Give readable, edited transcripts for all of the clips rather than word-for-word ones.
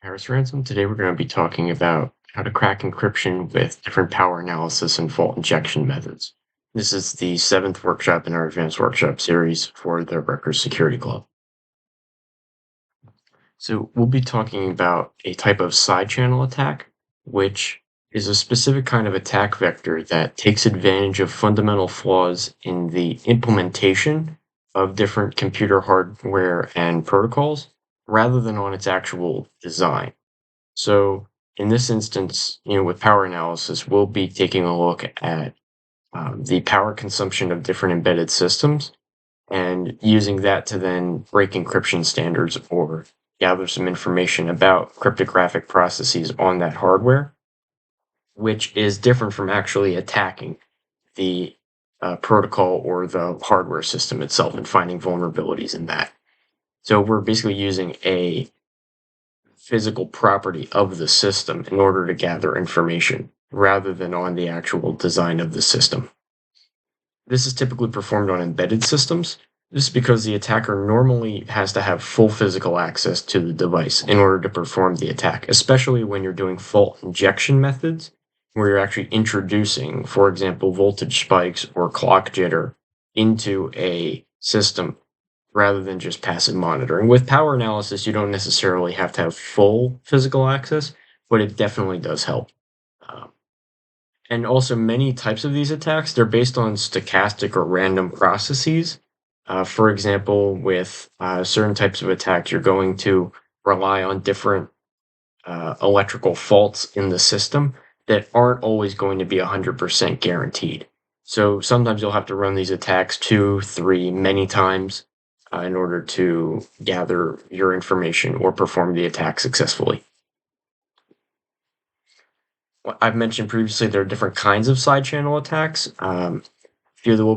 Paris Ransom. Today we're going to be talking about how to crack encryption with different power analysis and fault injection methods. This is the seventh workshop in our advanced workshop series for the Rutgers Security Club. So we'll be talking about a type of side channel attack, which is a specific kind of attack vector that takes advantage of fundamental flaws in the implementation of different computer hardware and protocols rather than on its actual design. So in this instance, with power analysis, we'll be taking a look at the power consumption of different embedded systems and using that to then break encryption standards or gather some information about cryptographic processes on that hardware, which is different from actually attacking the protocol or the hardware system itself and finding vulnerabilities in that. So we're basically using a physical property of the system in order to gather information rather than on the actual design of the system. This is typically performed on embedded systems. This is because the attacker normally has to have full physical access to the device in order to perform the attack, especially when you're doing fault injection methods, where you're actually introducing, for example, voltage spikes or clock jitter into a system rather than just passive monitoring. With power analysis, you don't necessarily have to have full physical access, but it definitely does help. Um, and also, many types of these attacks, they're based on stochastic or random processes. For example, with certain types of attacks, you're going to rely on different electrical faults in the system that aren't always going to be 100% guaranteed. So sometimes you'll have to run these attacks two, three, many times in order to gather your information or perform the attack successfully. I've mentioned previously there are different kinds of side channel attacks. Here we'll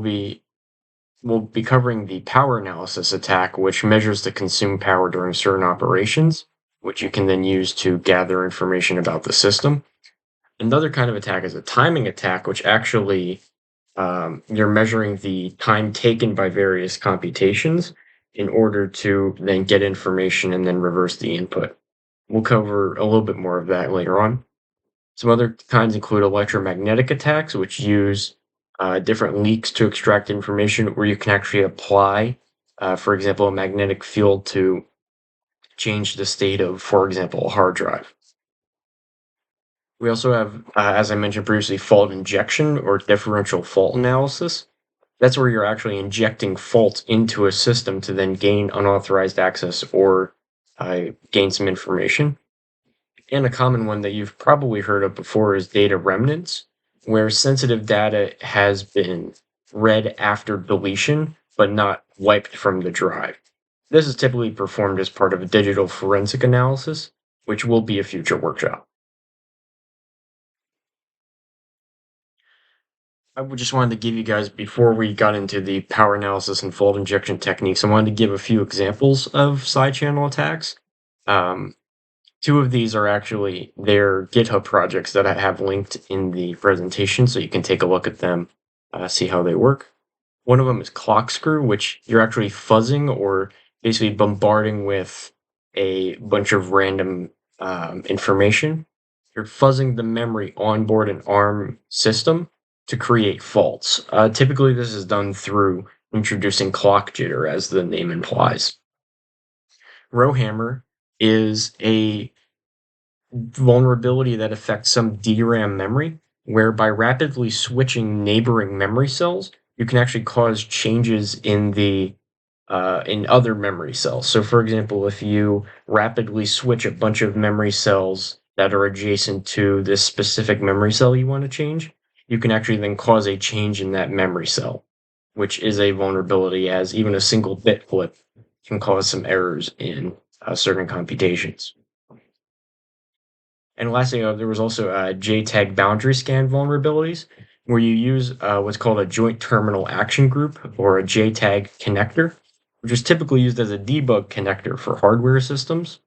be covering the power analysis attack, which measures the consumed power during certain operations, which you can then use to gather information about the system. Another kind of attack is a timing attack, which actually you're measuring the time taken by various computations in order to then get information and then reverse the input. We'll cover a little bit more of that later on. Some other kinds include electromagnetic attacks, which use different leaks to extract information, where you can actually apply, for example, a magnetic field to change the state of, for example, a hard drive. We also have, as I mentioned previously, fault injection or differential fault analysis. That's where you're actually injecting faults into a system to then gain unauthorized access or gain some information. And a common one that you've probably heard of before is data remnants, where sensitive data has been read after deletion, but not wiped from the drive. This is typically performed as part of a digital forensic analysis, which will be a future workshop. Just wanted to give you guys, before we got into the power analysis and fault injection techniques, I wanted to give a few examples of side channel attacks. Um, Two of these are actually their GitHub projects that I have linked in the presentation, so you can take a look at them, see how they work. One of them is Clockscrew, which you're actually fuzzing or basically bombarding with a bunch of random information. You're fuzzing the memory onboard an ARM system to create faults. Typically, this is done through introducing clock jitter, as the name implies. Rowhammer is a vulnerability that affects some DRAM memory, where by rapidly switching neighboring memory cells, you can actually cause changes in other memory cells. So, for example, if you rapidly switch a bunch of memory cells that are adjacent to this specific memory cell you want to change, you can actually then cause a change in that memory cell, which is a vulnerability, as even a single bit flip can cause some errors in certain computations. And lastly, there was also JTAG boundary scan vulnerabilities, where you use what's called a joint terminal action group, or a JTAG connector, which is typically used as a debug connector for hardware systems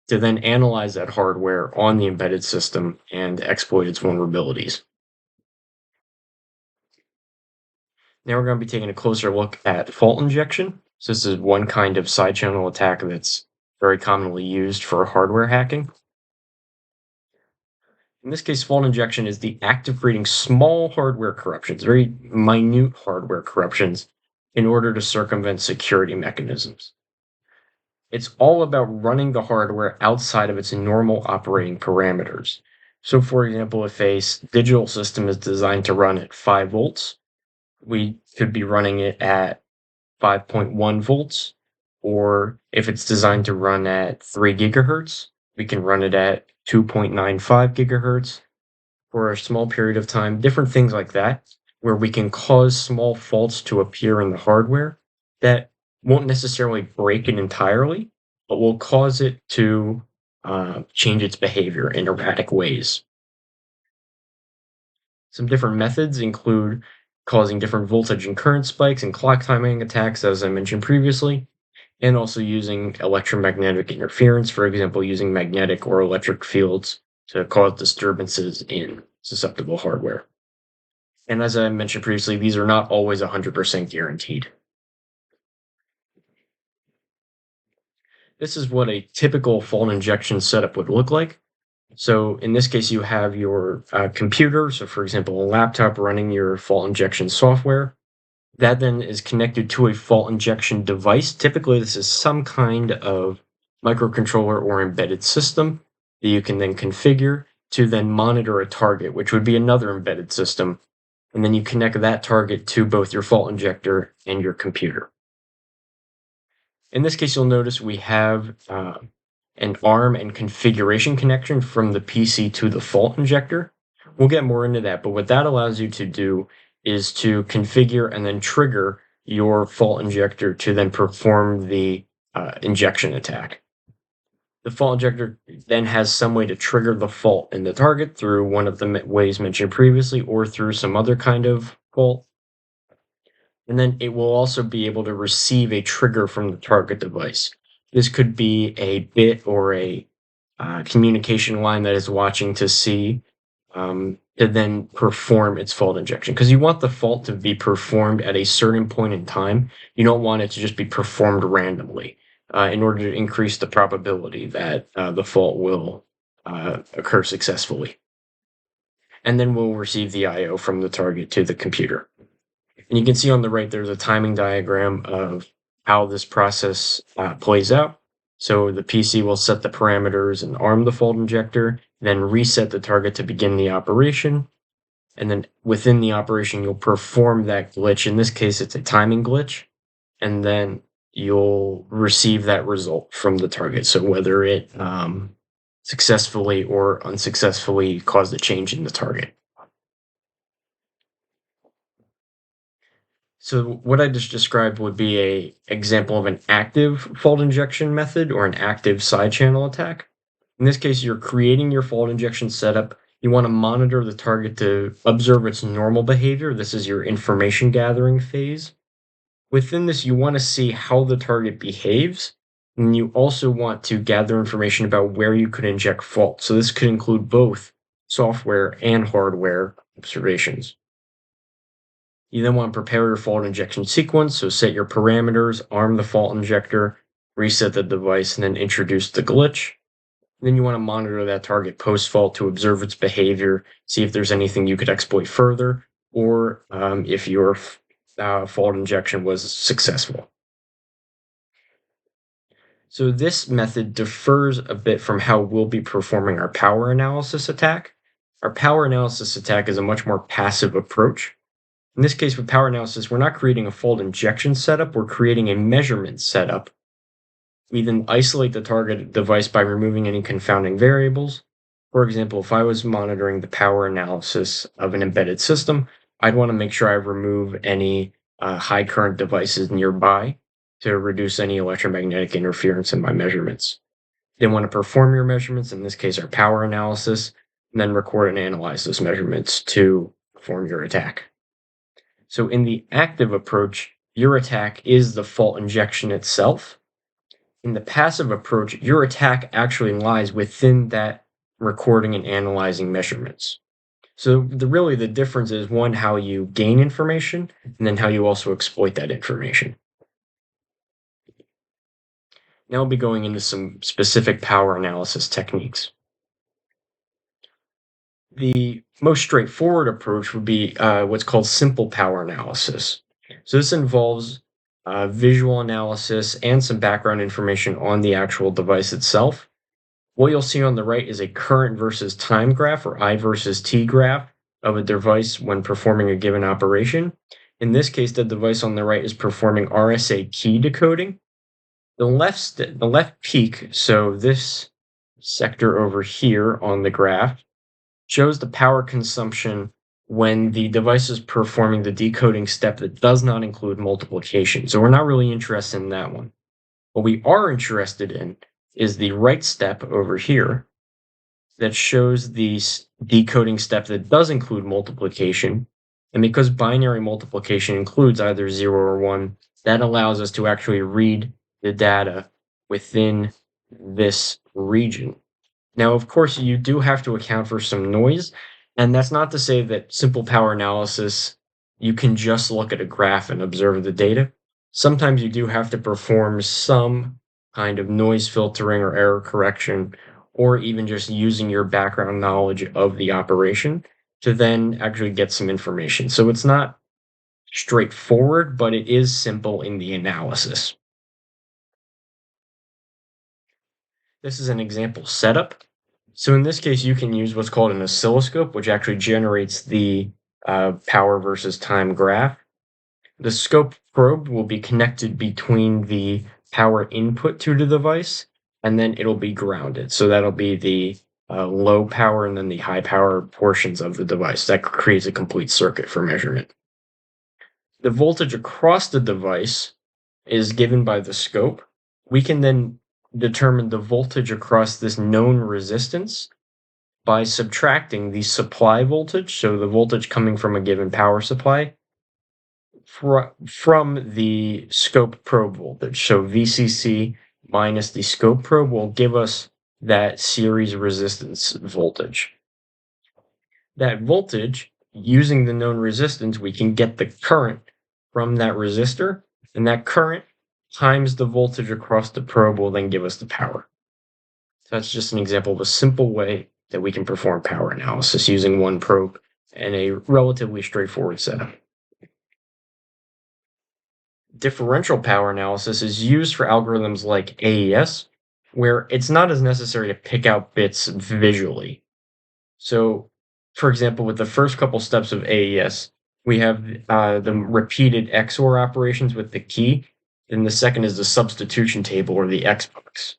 to then analyze that hardware on the embedded system and exploit its vulnerabilities. Now we're going to be taking a closer look at fault injection. So this is one kind of side channel attack that's very commonly used for hardware hacking. In this case, fault injection is the act of creating small hardware corruptions, very minute hardware corruptions, in order to circumvent security mechanisms. It's all about running the hardware outside of its normal operating parameters. So, for example, if a digital system is designed to run at 5 volts, we could be running it at 5.1 volts. Or if it's designed to run at 3 gigahertz, we can run it at 2.95 gigahertz for a small period of time, different things like that, where we can cause small faults to appear in the hardware that won't necessarily break it entirely, but will cause it to change its behavior in erratic ways. Some different methods include causing different voltage and current spikes and clock timing attacks, as I mentioned previously, and also using electromagnetic interference, for example, using magnetic or electric fields to cause disturbances in susceptible hardware. And as I mentioned previously, these are not always 100% guaranteed. This is what a typical fault injection setup would look like. So in this case, you have your computer, so for example, a laptop running your fault injection software. That then is connected to a fault injection device. Typically, this is some kind of microcontroller or embedded system that you can then configure to then monitor a target, which would be another embedded system. And then you connect that target to both your fault injector and your computer. In this case, you'll notice we have an ARM and configuration connection from the PC to the fault injector. We'll get more into that, but what that allows you to do is to configure and then trigger your fault injector to then perform the injection attack. The fault injector then has some way to trigger the fault in the target through one of the ways mentioned previously or through some other kind of fault. And then it will also be able to receive a trigger from the target device. This could be a bit or a communication line that is watching to see to then perform its fault injection. Because you want the fault to be performed at a certain point in time. You don't want it to just be performed randomly in order to increase the probability that the fault will occur successfully. And then we'll receive the I/O from the target to the computer. And you can see on the right, there's a timing diagram of how this process plays out. So the PC will set the parameters and arm the fault injector, then reset the target to begin the operation. And then within the operation, you'll perform that glitch. In this case, it's a timing glitch. And then you'll receive that result from the target. So whether it successfully or unsuccessfully caused a change in the target. So what I just described would be a example of an active fault injection method or an active side channel attack. In this case, you're creating your fault injection setup. You want to monitor the target to observe its normal behavior. This is your information gathering phase. Within this, you want to see how the target behaves. And you also want to gather information about where you could inject fault. So this could include both software and hardware observations. You then want to prepare your fault injection sequence, so set your parameters, arm the fault injector, reset the device, and then introduce the glitch. Then you want to monitor that target post-fault to observe its behavior, see if there's anything you could exploit further, or if your fault injection was successful. So this method differs a bit from how we'll be performing our power analysis attack. Our power analysis attack is a much more passive approach. In this case, with power analysis, we're not creating a fault injection setup, we're creating a measurement setup. We then isolate the target device by removing any confounding variables. For example, if I was monitoring the power analysis of an embedded system, I'd want to make sure I remove any high current devices nearby to reduce any electromagnetic interference in my measurements. Then want to perform your measurements, in this case, our power analysis, and then record and analyze those measurements to perform your attack. So in the active approach, your attack is the fault injection itself. In the passive approach, your attack actually lies within that recording and analyzing measurements. So really the difference is one, how you gain information, and then how you also exploit that information. Now we'll be going into some specific power analysis techniques. The most straightforward approach would be what's called simple power analysis. So this involves visual analysis and some background information on the actual device itself. What you'll see on the right is a current versus time graph, or I versus T graph, of a device when performing a given operation. In this case, the device on the right is performing RSA key decoding. The left peak, so this sector over here on the graph, shows the power consumption when the device is performing the decoding step that does not include multiplication. So we're not really interested in that one. What we are interested in is the right step over here that shows the decoding step that does include multiplication. And because binary multiplication includes either 0 or 1, that allows us to actually read the data within this region. Now, of course, you do have to account for some noise, and that's not to say that simple power analysis, you can just look at a graph and observe the data. Sometimes you do have to perform some kind of noise filtering or error correction, or even just using your background knowledge of the operation to then actually get some information. So it's not straightforward, but it is simple in the analysis. This is an example setup. So in this case, you can use what's called an oscilloscope, which actually generates the power versus time graph. The scope probe will be connected between the power input to the device, and then it'll be grounded. So that'll be the low power and then the high power portions of the device. That creates a complete circuit for measurement. The voltage across the device is given by the scope. We can then determine the voltage across this known resistance by subtracting the supply voltage, so the voltage coming from a given power supply, from the scope probe voltage. So VCC minus the scope probe will give us that series resistance voltage. That voltage, using the known resistance, we can get the current from that resistor, and that current times the voltage across the probe will then give us the power. So that's just an example of a simple way that we can perform power analysis using one probe and a relatively straightforward setup. Differential power analysis is used for algorithms like AES, where it's not as necessary to pick out bits visually. So, for example, with the first couple steps of AES, we have the repeated XOR operations with the key, and the second is the substitution table, or the Xbox.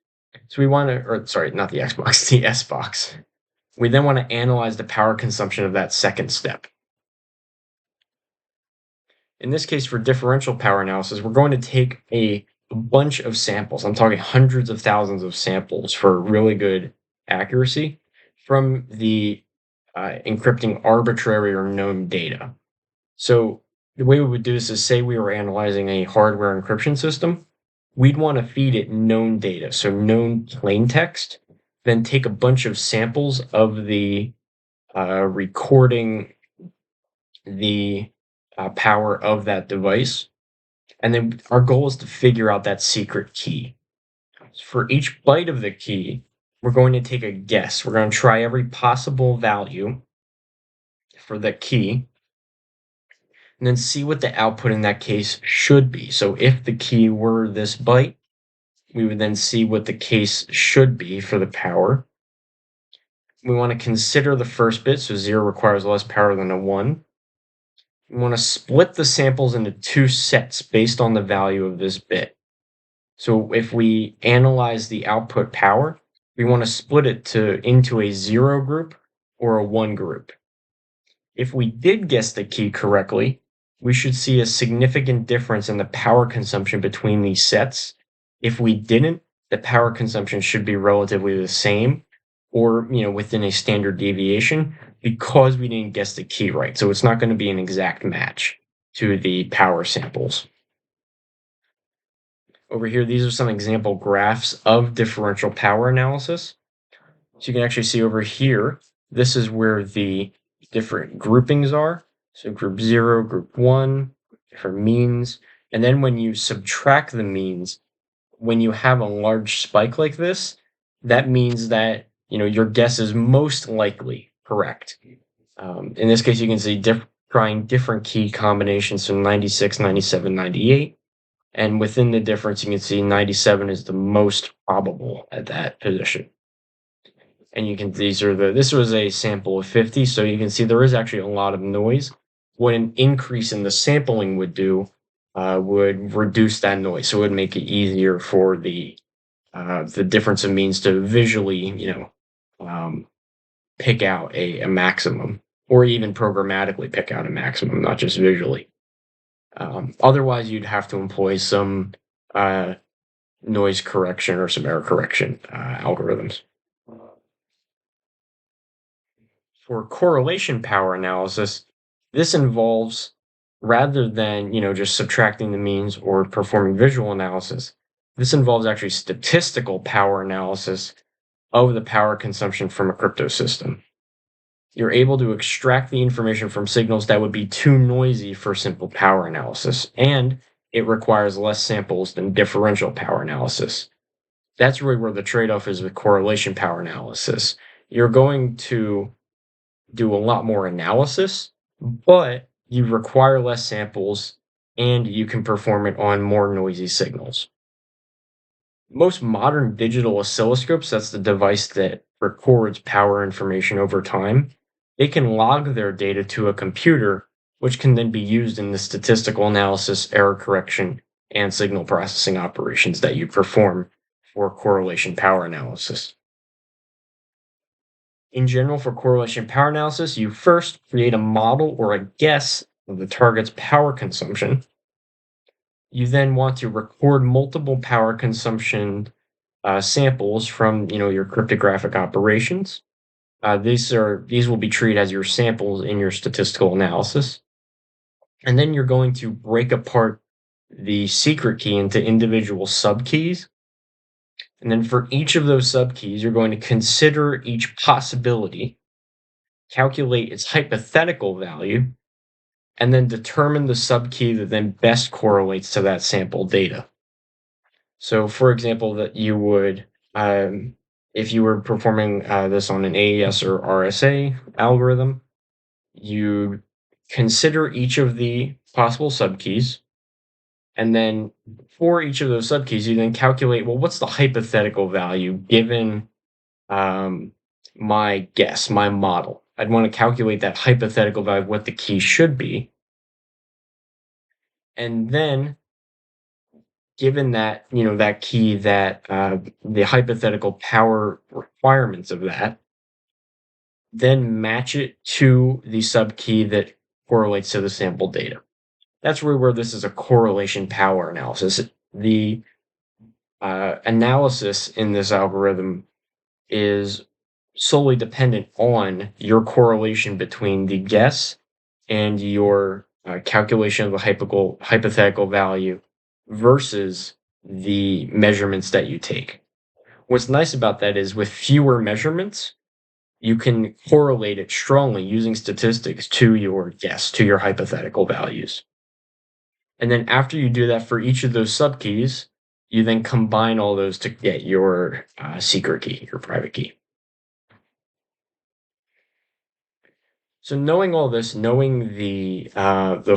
So we want to, or sorry, not the Xbox, the S-box. We then want to analyze the power consumption of that second step. In this case, for differential power analysis, we're going to take a bunch of samples. I'm talking hundreds of thousands of samples for really good accuracy from the encrypting arbitrary or known data. So the way we would do this is, say we were analyzing a hardware encryption system. We'd want to feed it known data, so known plain text, then take a bunch of samples of the recording the power of that device. And then our goal is to figure out that secret key. For each byte of the key, we're going to take a guess. We're going to try every possible value for the key, and then see what the output in that case should be. So if the key were this byte, we would then see what the case should be for the power. We want to consider the first bit, so 0 requires less power than a 1. We want to split the samples into two sets based on the value of this bit. So if we analyze the output power, we want to split it into a 0 group or a 1 group. If we did guess the key correctly, we should see a significant difference in the power consumption between these sets. If we didn't, the power consumption should be relatively the same, or within a standard deviation, because we didn't guess the key right. So it's not going to be an exact match to the power samples. Over here, these are some example graphs of differential power analysis. So you can actually see over here, this is where the different groupings are. So group 0, group 1, different means. And then when you subtract the means, when you have a large spike like this, that means that your guess is most likely correct. In this case, you can see trying different key combinations from 96, 97, 98. And within the difference, you can see 97 is the most probable at that position. And this was a sample of 50, so you can see there is actually a lot of noise. What an increase in the sampling would do would reduce that noise. So it would make it easier for the difference of means to visually, um, pick out a maximum, or even programmatically pick out a maximum, not just visually. Otherwise, you'd have to employ some uh, noise correction or some error correction algorithms. For correlation power analysis, this involves, rather than just subtracting the means or performing visual analysis, this involves actually statistical power analysis of the power consumption from a crypto system. You're able to extract the information from signals that would be too noisy for simple power analysis, and it requires less samples than differential power analysis. That's really where the trade-off is with correlation power analysis. You're going to do a lot more analysis, but you require less samples and you can perform it on more noisy signals. Most modern digital oscilloscopes, that's the device that records power information over time, they can log their data to a computer, which can then be used in the statistical analysis, error correction, and signal processing operations that you perform for correlation power analysis. In general, for correlation power analysis, you first create a model or a guess of the target's power consumption. You then want to record multiple power consumption samples from your cryptographic operations. These will be treated as your samples in your statistical analysis. And then you're going to break apart the secret key into individual subkeys. And then for each of those subkeys, you're going to consider each possibility, calculate its hypothetical value, and then determine the subkey that then best correlates to that sample data. So, for example, that you would, if you were performing this on an AES or RSA algorithm, you consider each of the possible subkeys, and then for each of those subkeys, you then calculate, well, what's the hypothetical value given my guess, my model? I'd want to calculate that hypothetical value of what the key should be. And then given that, that key, that the hypothetical power requirements of that, then match it to the subkey that correlates to the sample data. That's really where this is a correlation power analysis. The analysis in this algorithm is solely dependent on your correlation between the guess and your calculation of the hypothetical value versus the measurements that you take. What's nice about that is with fewer measurements, you can correlate it strongly using statistics to your guess, to your hypothetical values. And then after you do that for each of those subkeys, you then combine all those to get your secret key, your private key. So knowing all this, knowing the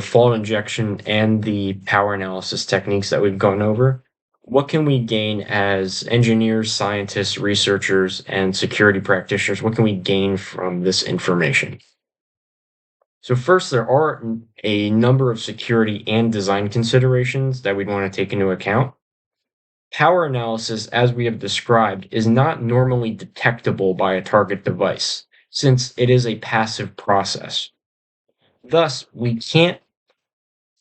fault injection and the power analysis techniques that we've gone over, what can we gain as engineers, scientists, researchers, and security practitioners? What can we gain from this information? So first, there are a number of security and design considerations that we'd want to take into account. Power analysis, as we have described, is not normally detectable by a target device, since it is a passive process. Thus, we can't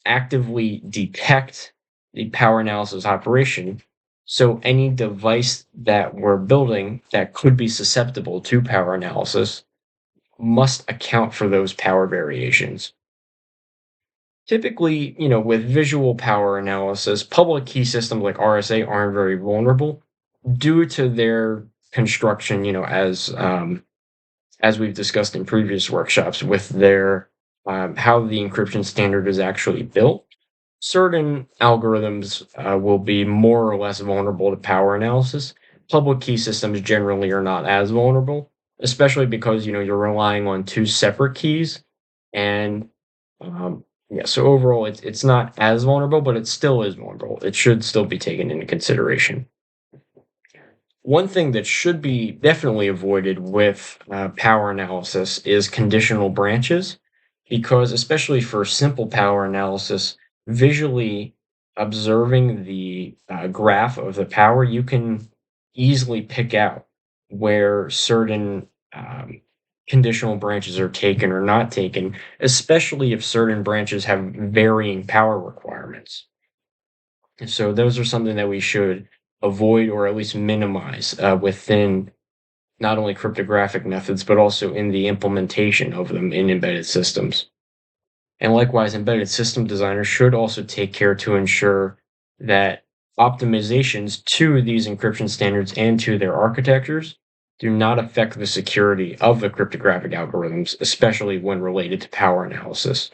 actively detect the power analysis operation, so any device that we're building that could be susceptible to power analysis must account for those power variations. Typically, with visual power analysis, public key systems like RSA aren't very vulnerable due to their construction, as we've discussed in previous workshops with their how the encryption standard is actually built. Certain algorithms will be more or less vulnerable to power analysis. Public key systems generally are not as vulnerable, especially because you're relying on two separate keys, and yeah. So overall, it's not as vulnerable, but it still is vulnerable. It should still be taken into consideration. One thing that should be definitely avoided with power analysis is conditional branches, because especially for simple power analysis, visually observing the graph of the power, you can easily pick out where certain conditional branches are taken or not taken, especially if certain branches have varying power requirements. And so those are something that we should avoid or at least minimize within not only cryptographic methods, but also in the implementation of them in embedded systems. And likewise, embedded system designers should also take care to ensure that optimizations to these encryption standards and to their architectures do not affect the security of the cryptographic algorithms, especially when related to power analysis.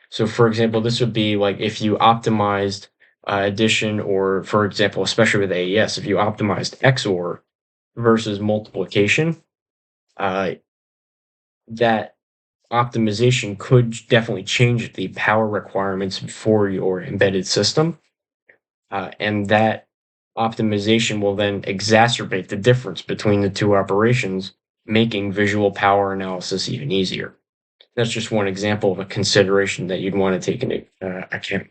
So, for example, this would be like if you optimized addition, or for example, especially with AES, if you optimized XOR versus multiplication, uh, that optimization could definitely change the power requirements for your embedded system. And that optimization will then exacerbate the difference between the two operations, making visual power analysis even easier. That's just one example of a consideration that you'd want to take into account.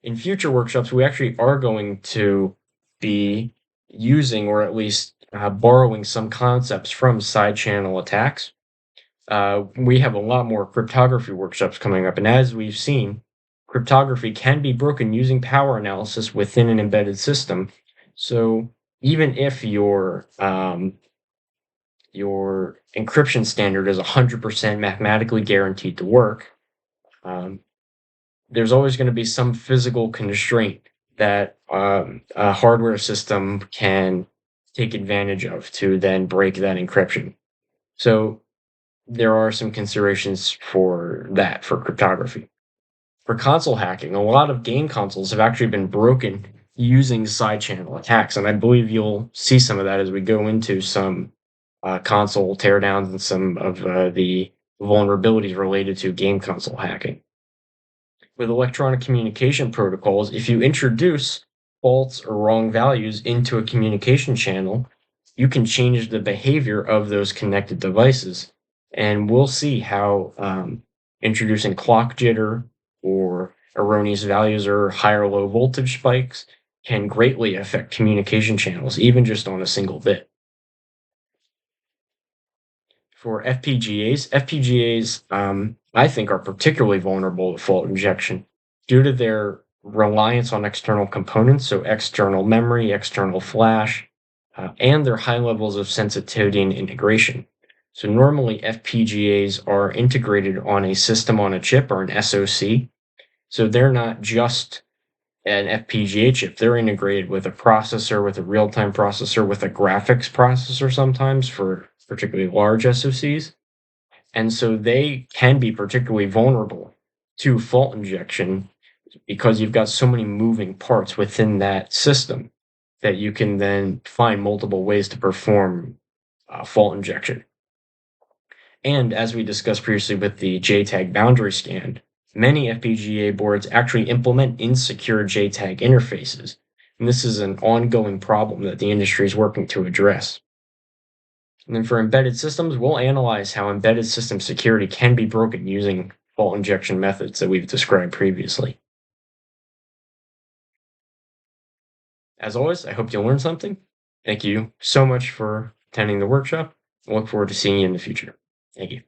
In future workshops, we actually are going to be using, or at least borrowing, some concepts from side channel attacks. We have a lot more cryptography workshops coming up, and as we've seen, cryptography can be broken using power analysis within an embedded system. So even if your encryption standard is 100% mathematically guaranteed to work, um, there's always going to be some physical constraint that a hardware system can take advantage of to then break that encryption. So there are some considerations for that for cryptography. For console hacking, a lot of game consoles have actually been broken using side channel attacks, and I believe you'll see some of that as we go into some console teardowns and some of the vulnerabilities related to game console hacking. With electronic communication protocols, if you introduce false or wrong values into a communication channel, you can change the behavior of those connected devices. And we'll see how introducing clock jitter or erroneous values or high or low voltage spikes can greatly affect communication channels, even just on a single bit. For FPGAs, I think, are particularly vulnerable to fault injection due to their reliance on external components, so external memory, external flash, and their high levels of sensitivity and integration. So normally FPGAs are integrated on a system on a chip, or an SoC. So they're not just an FPGA chip. They're integrated with a processor, with a real-time processor, with a graphics processor sometimes for particularly large SoCs. And so they can be particularly vulnerable to fault injection because you've got so many moving parts within that system that you can then find multiple ways to perform fault injection. And as we discussed previously with the JTAG boundary scan, many FPGA boards actually implement insecure JTAG interfaces. And this is an ongoing problem that the industry is working to address. And then for embedded systems, we'll analyze how embedded system security can be broken using fault injection methods that we've described previously. As always, I hope you learned something. Thank you so much for attending the workshop. I look forward to seeing you in the future. Thank you.